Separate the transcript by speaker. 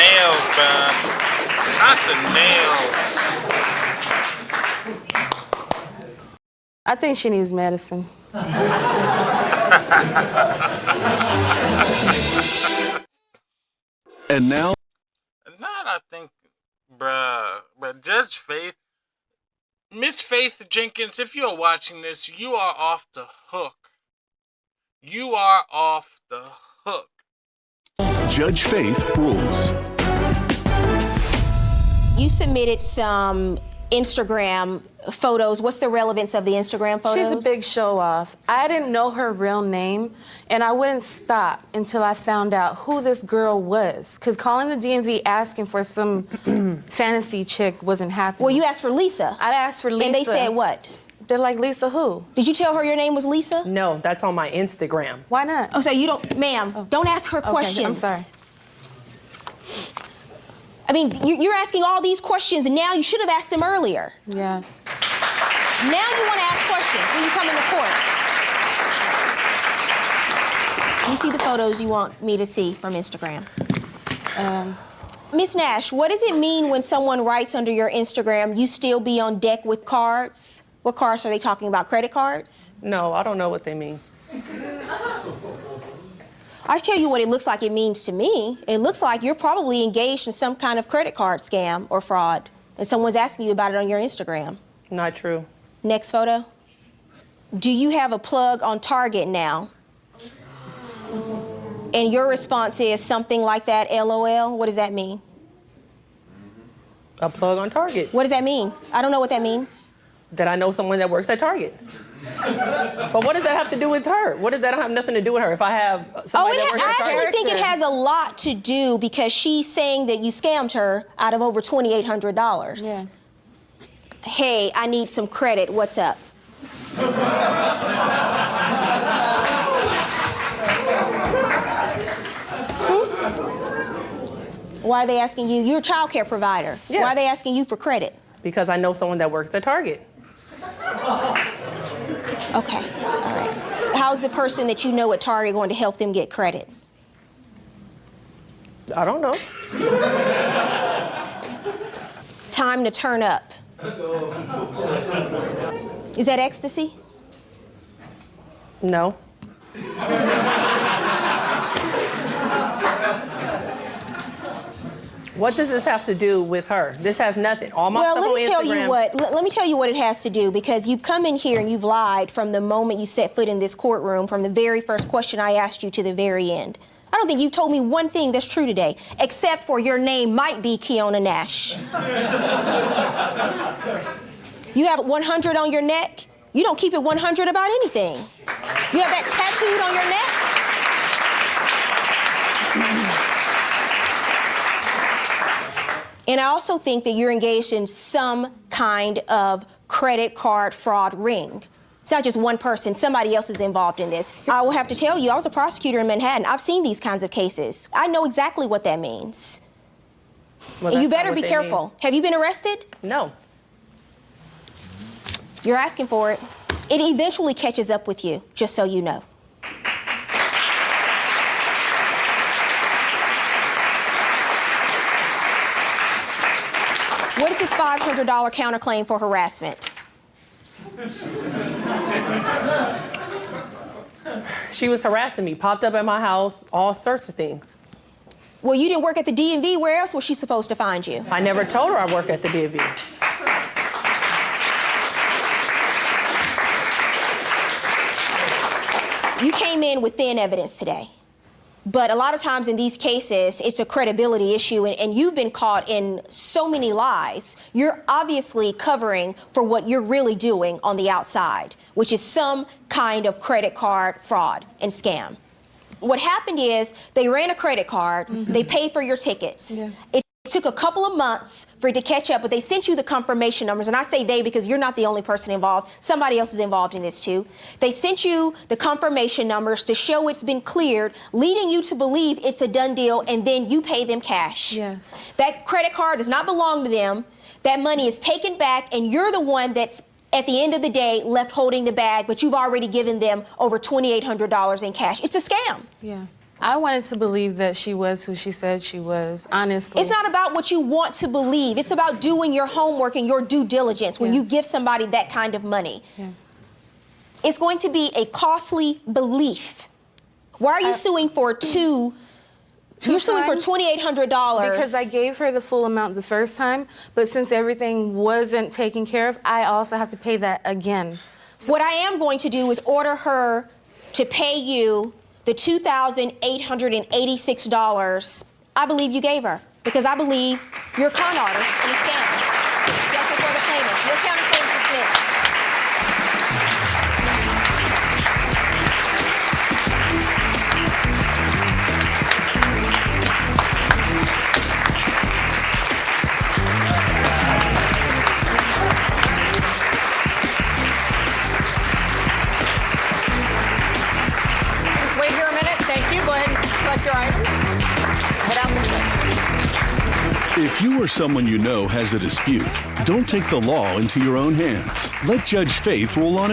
Speaker 1: nails, bruh. Not the nails.
Speaker 2: I think she needs medicine.
Speaker 3: And now
Speaker 1: I think, bruh, but Judge Faith, Miss Faith Jenkins, if you're watching this, you are off the hook. You are off the hook.
Speaker 3: Judge Faith rules.
Speaker 4: You submitted some Instagram photos. What's the relevance of the Instagram photos?
Speaker 2: She's a big show-off. I didn't know her real name, and I wouldn't stop until I found out who this girl was. Because calling the DMV asking for some fantasy chick wasn't happening.
Speaker 4: Well, you asked for Lisa.
Speaker 2: I asked for Lisa.
Speaker 4: And they said what?
Speaker 2: They're like, Lisa who?
Speaker 4: Did you tell her your name was Lisa?
Speaker 5: No, that's on my Instagram.
Speaker 2: Why not?
Speaker 4: Oh, so you don't, ma'am, don't ask her questions.
Speaker 2: I'm sorry.
Speaker 4: I mean, you're asking all these questions, and now you should have asked them earlier.
Speaker 2: Yeah.
Speaker 4: Now you want to ask questions when you come into court. You see the photos you want me to see from Instagram. Miss Nash, what does it mean when someone writes under your Instagram, you still be on deck with cards? What cards are they talking about? Credit cards?
Speaker 5: No, I don't know what they mean.
Speaker 4: I'll tell you what it looks like it means to me. It looks like you're probably engaged in some kind of credit card scam or fraud, and someone's asking you about it on your Instagram.
Speaker 5: Not true.
Speaker 4: Next photo. Do you have a plug on Target now? And your response is something like that, LOL. What does that mean?
Speaker 5: A plug on Target.
Speaker 4: What does that mean? I don't know what that means.
Speaker 5: That I know someone that works at Target. But what does that have to do with her? What does that have nothing to do with her? If I have somebody that works
Speaker 4: I
Speaker 5: at Target?
Speaker 4: actually think it has a lot to do because she's saying that you scammed her out of over $2,800.
Speaker 2: Yeah.
Speaker 4: Hey, I need some credit. What's up? Why are they asking you? You're a child care provider.
Speaker 5: Yes.
Speaker 4: Why are they asking you for credit?
Speaker 5: Because I know someone that works at Target.
Speaker 4: Okay, all right. How's the person that you know at Target going to help them get credit?
Speaker 5: I don't know.
Speaker 4: Time to turn up. Is that ecstasy?
Speaker 5: No. What does this have to do with her? This has nothing. All my stuff on Instagram.
Speaker 4: Let me tell you what it has to do, because you've come in here and you've lied from the moment you set foot in this courtroom, from the very first question I asked you to the very end. I don't think you've told me one thing that's true today, except for your name might be Kiona Nash. You have 100 on your neck. You don't keep it 100 about anything. You have that tattooed on your neck. And I also think that you're engaged in some kind of credit card fraud ring. It's not just one person, somebody else is involved in this. I will have to tell you, I was a prosecutor in Manhattan. I've seen these kinds of cases. I know exactly what that means.
Speaker 5: Well,
Speaker 4: And you
Speaker 5: that's
Speaker 4: better
Speaker 5: not
Speaker 4: be
Speaker 5: what they
Speaker 4: careful.
Speaker 5: mean.
Speaker 4: Have you been arrested?
Speaker 5: No.
Speaker 4: You're asking for it. It eventually catches up with you, just so you know. What is this $500 counterclaim for harassment?
Speaker 5: She was harassing me, popped up at my house, all sorts of things.
Speaker 4: Well, you didn't work at the DMV. Where else was she supposed to find you?
Speaker 5: I never told her I work at the DMV.
Speaker 4: You came in with thin evidence today. But a lot of times in these cases, it's a credibility issue, and you've been caught in so many lies. You're obviously covering for what you're really doing on the outside, which is some kind of credit card fraud and scam. What happened is they ran a credit card, they paid for your tickets.
Speaker 2: Yeah.
Speaker 4: It took a couple of months for it to catch up, but they sent you the confirmation numbers, and I say they because you're not the only person involved. Somebody else is involved in this too. They sent you the confirmation numbers to show it's been cleared, leading you to believe it's a done deal, and then you pay them cash.
Speaker 2: Yes.
Speaker 4: That credit card does not belong to them. That money is taken back, and you're the one that's, at the end of the day, left holding the bag, but you've already given them over $2,800 in cash. It's a scam.
Speaker 2: Yeah. I wanted to believe that she was who she said she was, honestly.
Speaker 4: It's not about what you want to believe. It's about doing your homework and your due diligence when you give somebody that kind of money.
Speaker 2: Yeah.
Speaker 4: It's going to be a costly belief. Why are you suing for You're suing for $2,800.
Speaker 2: Because I gave her the full amount the first time, but since everything wasn't taken care of, I also have to pay that again.
Speaker 4: So what I am going to do is order her to pay you the $2,886 I believe you gave her, because I believe you're a con artist and a scammer. Just before the payment. Your counterclaim is dismissed.
Speaker 5: Wait here a minute. Thank you. Go ahead and collect your items. Head out this way.
Speaker 3: If you or someone you know has a dispute, don't take the law into your own hands. Let Judge Faith rule on it.